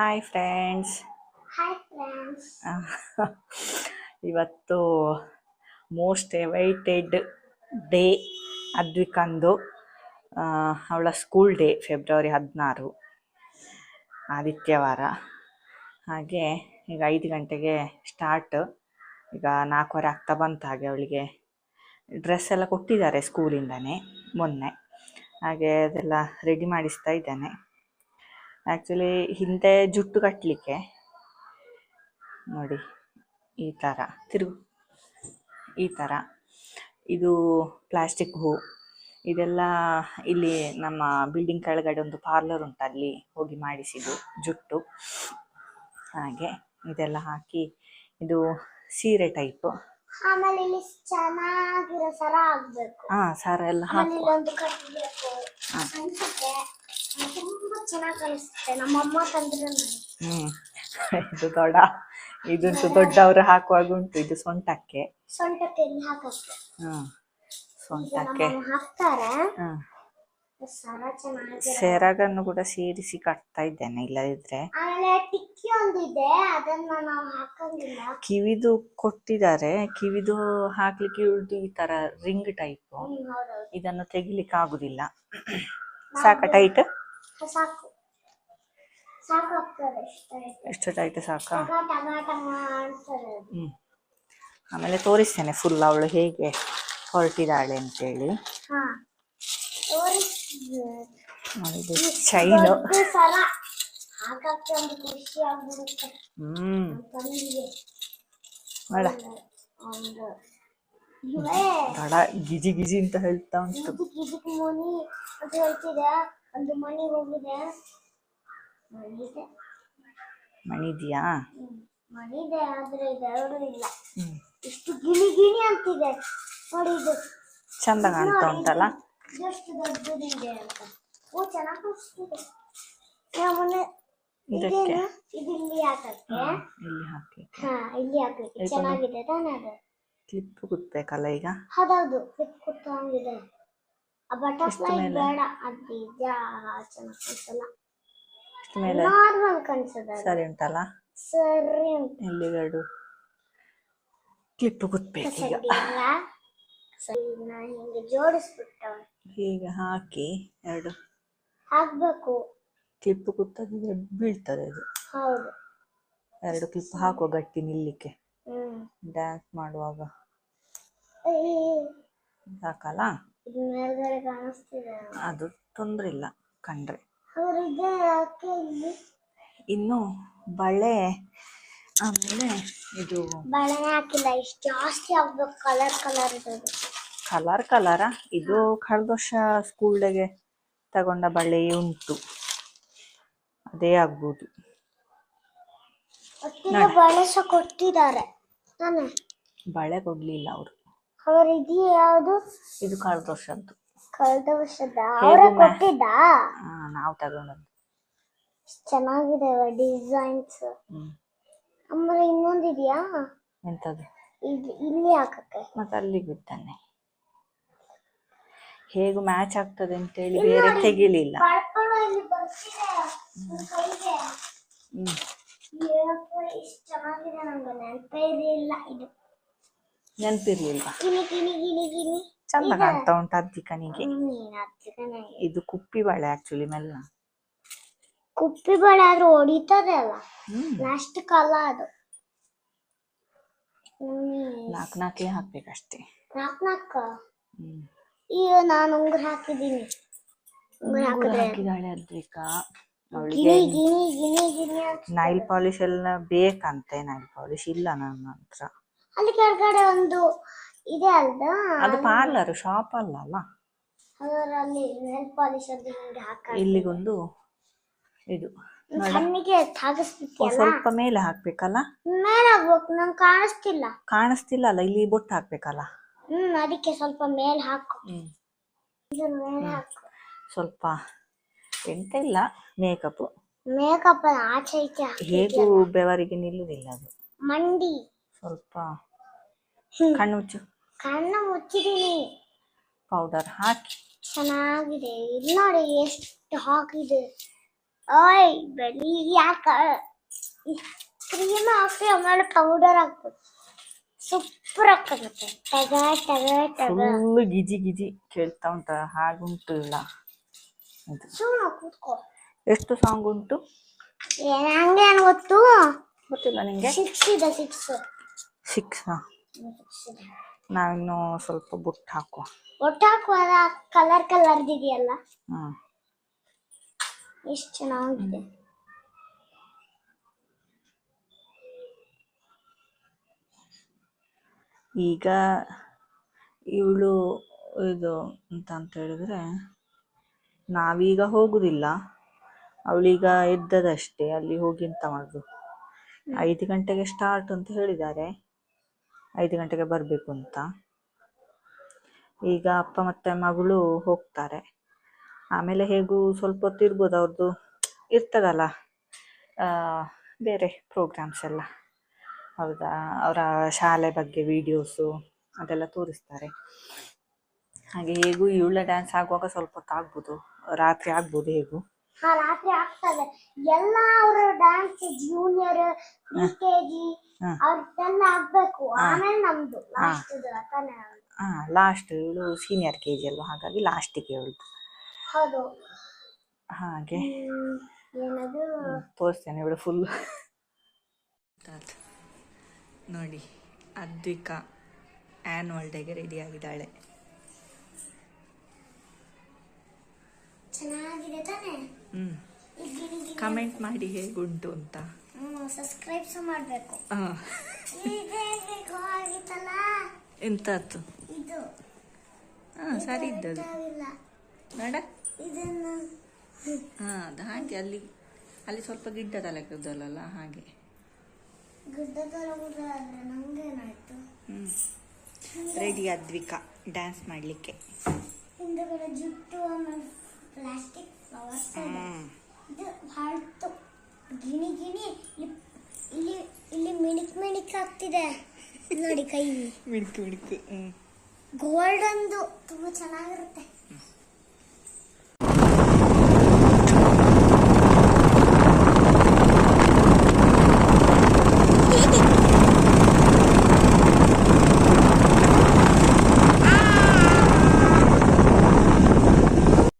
Hi friends. Hi friends. ಇವತ್ತು most awaited day ಅದ್ವಿಕಂದು. ಅವಳ school day February 16 ಆದಿತ್ಯವಾರ. ಹಾಗೆ ಈಗ 5 ಗಂಟೆಗೆ ಸ್ಟಾರ್ಟ್. ಈಗ 4:15 ಆಗ್ತಾ ಬಂತು. ಹಾಗೆ ಅವಳಿಗೆ ಡ್ರೆಸ್ ಎಲ್ಲ ಕೊಟ್ಟಿದ್ದಾರೆ ಸ್ಕೂಲಿಂದನೇ ಮೊನ್ನೆ. ಹಾಗೆ ಅದೆಲ್ಲ ರೆಡಿ ಮಾಡಿಸ್ತಾ ಇದ್ದಾನೆ. ಆ್ಯಕ್ಚುಲಿ ಹಿಂದೆ ಜುಟ್ಟು ಕಟ್ಟಲಿಕ್ಕೆ ನೋಡಿ ಈ ಥರ ಈ ಥರ ಇದು ಪ್ಲಾಸ್ಟಿಕ್ ಹೂ. ಇದೆಲ್ಲ ಇಲ್ಲಿ ನಮ್ಮ ಬಿಲ್ಡಿಂಗ್ ಕೆಳಗಡೆ ಒಂದು ಪಾರ್ಲರ್ ಉಂಟು, ಅಲ್ಲಿ ಹೋಗಿ ಮಾಡಿಸಿದ್ದು ಜುಟ್ಟು. ಹಾಗೆ ಇದೆಲ್ಲ ಹಾಕಿ ಇದು ಸೀರೆ ಟೈಪ್. ಆಮೇಲೆ ಇಲ್ಲಿ ಚೆನ್ನಾಗಿರೋ ಸರ ಆಗ್ಬೇಕು. ಸರ ಎಲ್ಲ ಹಾಕಿ ತುಂಬಾ ಚೆನ್ನಾಗಿ ಕಾಣಿಸುತ್ತೆ. ನಮ್ಮಮ್ಮ ತಂದ್ರೆ ಇದು ಇದಂತೂ ದೊಡ್ಡವರು ಹಾಕುವಾಗ ಉಂಟು. ಇದು ಸೊಂಟಕ್ಕೆ ಎಲ್ಲಿ ಹಾಕಕ್ಕೆ ಸೊಂಟಕ್ಕೆ ಹಾಕ್ತಾರೆ. ಸರ ಸೆರಗನ್ನು ಕೂಡ ಸೇರಿಸಿ ಕಟ್ತಾ ಇದ್ದೇನೆ, ಇಲ್ಲದಿದ್ರೆ. ಆಮೇಲೆ ಟಿಕ್ಕಿ ಒಂದಿದೆ, ಅದನ್ನ ನಾವು ಹಾಕಂಗಿಲ್ಲ. ಕಿವಿದು ಕೊಟ್ಟಿದ್ದಾರೆ, ಕಿವಿದು ಹಾಕ್ಲಿಕ್ಕೆ ಇವ್ರದ್ದು ಈ ತರ ರಿಂಗ್ ಟೈಪ್. ಇದನ್ನು ತೆಗಿಲಿಕ್ಕೆ ಆಗುದಿಲ್ಲ. ಸಾಕ ಟೈಟ್? ಸಾಕು ಸಾಕಾಗ್ತದೆ. ಎಷ್ಟು ಟೈಟ್ ಸಾಕ? ಆಮೇಲೆ ತೋರಿಸ್ತೇನೆ ಫುಲ್ ಅವಳು ಹೇಗೆ ಹೊರಟಿದ್ದಾಳೆ ಅಂತೇಳಿ. ಚೈನು ದಡ ಗಿಜಿ ಗಿಜಿ ಅಂತ ಹೇಳ್ತಾ ಉಂಟು. ಮಣಿದ್ಯಾ? ಮಣಿದೆ, ಆದ್ರೆ ಇದೆರಡು ಇಲ್ಲ. ಇಷ್ಟು ಗಿಣಿ ಗಿಣಿ ಅಂತಿದೆ ನೋಡಿ. ಇದು ಚಂದ ಕಾಣ್ತಾ ಉಂಟಲ್ಲ, ಎಷ್ಟು ದೊಡ್ಡದಿದೆ ಅಂತ. ಚೆನ್ನಾಗಿ ಕಾಣಿಸ್ತಿದೆ. ಇದಕ್ಕೆ ಇದು ಇಲ್ಲಿ ಹಾಕಕ್ಕೆ, ಇಲ್ಲಿ ಹಾಕ್ಲಿಕ್ಕೆ. ಇಲ್ಲಿ ಹಾಕ್ಲಿಕ್ಕೆ ಚೆನ್ನಾಗಿದೆ ತಾನೇ. ಅದು ಕ್ಲಿಪ್ ಕುತ್ಬೇಕಲ್ಲ ಈಗ? ಹೌದೌದು, ಕ್ಲಿಪ್ ಕುತ್ತಂಗಿದೆ. ಆ ಬಟರ್ಫ್ಲೈ ಬೇಡ, ಅದು ಚೆನ್ನಾಗಿ ಕಾಣಿಸಲ್ಲ. ನಾರ್ಮಲ್ ಕಾಣಿಸದ. ಸರಿ ಉಂಟಲ್ಲ? ಸರಿ ಉಂಟು. ಎಲ್ಲಿಗಡು ಕ್ಲಿಪ್ ಕುತ್ಬೇಕು ಈಗ. ಹಿಂಗೆ ಜೋಡಿಸ್ಬಿಟ್ಟ ಹೀಗೆ ಹಾಕಿ ಎರಡು ಹಾಕ್ಬೇಕು. ಕ್ಲಿಪ್ ಕುತ್ತದಿದ್ರೆ ಬೀಳ್ತದೆ ಅದು. ಹೌದು, ಎರಡು ಕ್ಲಿಪ್ ಹಾಕುವ ಗಟ್ಟಿ ನಿಲ್ಲಿಕ್ಕೆ. ಡ್ಯಾನ್ಸ್ ಮಾಡುವಾಗ ಸಾಕಲ್ಲ? ಮೇಲ್ಗಡೆ ಕಾಣಿಸ್ತಿದೆ, ಅದು ತೊಂದ್ರೆ ಇಲ್ಲ ಕಂಡ್ರೆ. ಇನ್ನು ಬಳೆ, ಆಮೇಲೆ ಇದು ಬಳೆ ಹಾಕಿಲ್ಲ. ಇಷ್ಟು ಜಾಸ್ತಿ ಆಗ್ಬೇಕು. ಕಲರ್ ಇದು ಕಳೆದ ವರ್ಷ ಸ್ಕೂಲ್ ಡೇಗೆ ತಗೊಂಡ ಬಳೆ ಉಂಟು, ಅದೇ ಆಗ್ಬೋದು. ಬಳೆ ಸಹ ಕೊಟ್ಟಿದ್ದಾರೆ ತಾನೆ? ಬಳೆ ಕೊಡ್ಲಿಲ್ಲ ಅವರು. ಇದು ಯಾವುದು? ಇದು ಕಳೆದ ವರ್ಷದ್ದು. ಕಳೆದ ವರ್ಷದ ಅವರೇ ಕೊಟ್ಟಿದ್ದ? ನಾವು ತಗೊಂಡದ್ದು. ಚೆನ್ನಾಗಿದೆ ಡಿಸೈನ್ಸ್. ಆಮೇಲೆ ಇನ್ನೊಂದಿದ್ಯಾ? ಎಂತದು? ಇಲ್ಲಿ ಹಾಕಕ್ಕೆ. ಮತ್ತೆ ಅಲ್ಲಿ ಬಿದ್ದಾನೆ. ಹೇಗೂ ಮ್ಯಾಚ್ ಆಗ್ತದೆ ಅಂತೇಳಿ ಬೇರೆ ತೆಗಿಲಿಲ್ಲ. ಚೆನ್ನಾಗಿದೆ, ನಂಗೆ ನೆನಪೇ ಇರಲಿಲ್ಲ. ಇದು ನೆನಪಿರ್ಲಿಲ್ವಾ? ಚಂದ ಕಾಣ್ತಾ ಉಂಟು ಅದ್ದಿಕನಿಗೆ. ಇದು ಕುಪ್ಪಿ ಬಳೆ ಆಕ್ಚುಲಿ. ಮೆಲ್ಲ ಕುಪ್ಪಿ ಬಳೆ ಆದ್ರೂ ಹೊಡಿತದೆ ಅಲ್ಲ, ಪ್ಲಾಸ್ಟಿಕ್ ಅಲ್ಲ ಅದು. 4 ಹಾಕ್ಬೇಕಷ್ಟೇ. 4 ಈಗ ನಾನು ಉಂಗುರ ಹಾಕಿದ್ದೀನಿ. ಹಾಕಿದಾಳೆ ಅದ್ವಿಕಾ. ಅವಳಿಗೆ ನೈಲ್ ಪಾಲಿಶ್ ಎಲ್ಲ ಬೇಕಂತೆ. ನೈಲ್ ಪಾಲಿಶ್ ಇಲ್ಲ ನನ್ನ ಹತ್ರ. ಅಲ್ಲಿ ಕೆಳಗಡೆ ಒಂದು ಇದೆ ಅಲ್ದ, ಅದು ಪಾರ್ಲರ್ ಶಾಪ್ ಅಲ್ಲ. ಅದರಲ್ಲಿ ನೈಲ್ ಪಾಲಿಶ್ ಅದು ಹಿಂಗೆ ಹಾಕ. ಇಲ್ಲಿಗೊಂದು ಇದು ಕಣ್ಣಿಗೆ ತಾಗಿಸ್ಬಿಟ್ಟಿಯಲ್ಲ, ಸ್ವಲ್ಪ ಮೇಲೆ ಹಾಕ್ಬೇಕಲ್ಲ. ಮೇಲೆ ಹಾಕ್ಬೇಕು. ನಂಗೆ ಕಾಣಿಸ್ತಿಲ್ಲ ಅಲ್ಲ, ಇಲ್ಲಿ ಬೊಟ್ಟು ಹಾಕ್ಬೇಕಲ್ಲ. ಅದಕ್ಕೆ ಸ್ವಲ್ಪ ಮೇಲೆ ಹಾಕು. ಸ್ವಲ್ಪ ಎಂತ ಇಲ್ಲ, ಮೇಕಪ್ ಆಚೆ ಈಚೆ ಹೇಗೂ ಬೆವರಿಗೆ ನಿಲ್ಲುದಿಲ್ಲ ಅದು. ಮಂಡಿ ಸ್ವಲ್ಪ ಕಣ್ಣು ಮುಚ್ಚಿದೀನಿ. ಪೌಡರ್ ಹಾಕಿ ಚೆನ್ನಾಗಿದೆ. ಇಲ್ಲಿ ನೋಡಿ ಎಷ್ಟು ಹಾಕಿದೆ. ಓಯ್ ಬರೀ ಯಾಕ ಕ್ರೀಮ್ ಹಾಕಿ ಆಮೇಲೆ ಪೌಡರ್ ಹಾಕ್ಬೇಕು ಸೂಪರ್ ಆಗ್ತದೆ ಟಗ ಟಗ ಟಗ ಫುಲ್ ಗಿಜಿ ಗಿಜಿ ಕೇಳ್ತಾ ಉಂಟ ಹಾಗುಂಟು ಇಲ್ಲ ಇದು. ಸುಮ್ಮನೆ ಕೂತ್ಕೋ ಎಷ್ಟು ಸಾಂಗ್ ಉಂಟು ನಂಗೆ ಏನು ಗೊತ್ತು ಗೊತ್ತಿಲ್ಲ ನಿಂಗೆ? 6 ಇದೆ 6 6 ನಾವಿನ್ನು ಸ್ವಲ್ಪ ಬುಟ್ಟು ಹಾಕುವ. ಒಟ್ಟು ಹಾಕುವಾಗ ಕಲರ್ ಕಲರ್ದಿದೆಯಲ್ಲ ಹ್ಮ್ ಎಷ್ಟು ಚೆನ್ನಾಗಿದೆ. ಈಗ ಇವಳು ಇದು ಅಂತ ಹೇಳಿದ್ರೆ ನಾವೀಗ ಹೋಗುದಿಲ್ಲ, ಅವಳೀಗ ಎದ್ದದಷ್ಟೇ. ಅಲ್ಲಿ ಹೋಗಿ ಎಂತ ಮಾಡುದು, 5 ಗಂಟೆಗೆ ಸ್ಟಾರ್ಟ್ ಅಂತ ಹೇಳಿದ್ದಾರೆ, 5 ಗಂಟೆಗೆ ಬರಬೇಕು ಅಂತ. ಈಗ ಅಪ್ಪ ಮತ್ತೆ ಮಗಳು ಹೋಗ್ತಾರೆ, ಆಮೇಲೆ ಹೇಗೂ ಸ್ವಲ್ಪ ಹೊತ್ತು ಇರ್ಬೋದು. ಅವ್ರದ್ದು ಇರ್ತದಲ್ಲ ಬೇರೆ ಪ್ರೋಗ್ರಾಮ್ಸ್ ಎಲ್ಲ, ಹೌದಾ, ಅವರ ಶಾಲೆ ಬಗ್ಗೆ ವಿಡಿಯೋಸು ಅದೆಲ್ಲ ತೋರಿಸ್ತಾರೆ. ಹಾಗೆ ಹೇಗೂ ಇವಳ ಡ್ಯಾನ್ಸ್ ಆಗುವಾಗ ಸ್ವಲ್ಪ ಹೊತ್ತು ಆಗ್ಬೋದು, ರಾತ್ರಿ ಆಗ್ಬೋದು ಹೇಗೂ. ರಾತ್ರಿ ಆಗ್ತದೆ ಎಲ್ಲ ಅವ್ರ ಡ್ಯಾನ್ಸ್ ಜೂನಿಯರ್ KG ಅವ್ರದ್ದೆಲ್ಲ ಆಗ್ಬೇಕು, ಆಮೇಲೆ ನಮ್ದು ಲಾಸ್ಟ್ ತಾನೇ. ಲಾಸ್ಟ್ ಇವಳು ಸೀನಿಯರ್ KG ಅಲ್ವಾ, ಹಾಗಾಗಿ ಲಾಸ್ಟಿಗೆ ಇವಳು. ಹೌದು ಹಾಗೆ ಏನದು ತೋರಿಸ್ತೇನೆ ಇವಳು ಫುಲ್. ನೋಡಿ ಅದ್ವಿಕಾ ಆ್ಯನ್ಯುವಲ್ ಡೇಗೆ ರೆಡಿ ಆಗಿದ್ದಾಳೆ. ಚೆನ್ನಾಗಿದೆ ತಾನೇ. ಕಮೆಂಟ್ ಮಾಡಿ ಹೇಗುಂಟು ಅಂತ. ಸಬ್ಸ್ಕ್ರೈಬ್ಸ್ ಮಾಡಬೇಕು. ಎಂತದ್ದು ಇದು ಸರಿ ಇದ್ದದು ಬೇಡ ಇದನ್ನು ಅದು ಹಾಗೆ ಅಲ್ಲಿ ಅಲ್ಲಿ ಸ್ವಲ್ಪ ಗಿಡ್ಡ ತಲೆಗದಲ್ಲ ಹಾಗೆ ನಂಗೇನಾಯ್ತು. ರೆಡಿ ಅದ್ವಿಕಾ ಡ್ಯಾನ್ಸ್ ಮಾಡಲಿಕ್ಕೆ. ಹಿಂದಗಡೆ ಜುಟ್ಟು ಪ್ಲಾಸ್ಟಿಕ್ ಫ್ಲವರ್ಸ್ ಇದು ಹಾಳ್ತು ಗಿಣಿ ಗಿಣಿ ಇಲ್ಲಿ ಇಲ್ಲಿ ಮಿಣಿಕ್ ಮಿಣಿಕ್ ಆಗ್ತಿದೆ ನೋಡಿ ಕೈ ಮಿಣುಕು ಮಿಣುಕು. ಗೋಲ್ಡನ್ದು ತುಂಬಾ ಚೆನ್ನಾಗಿರುತ್ತೆ.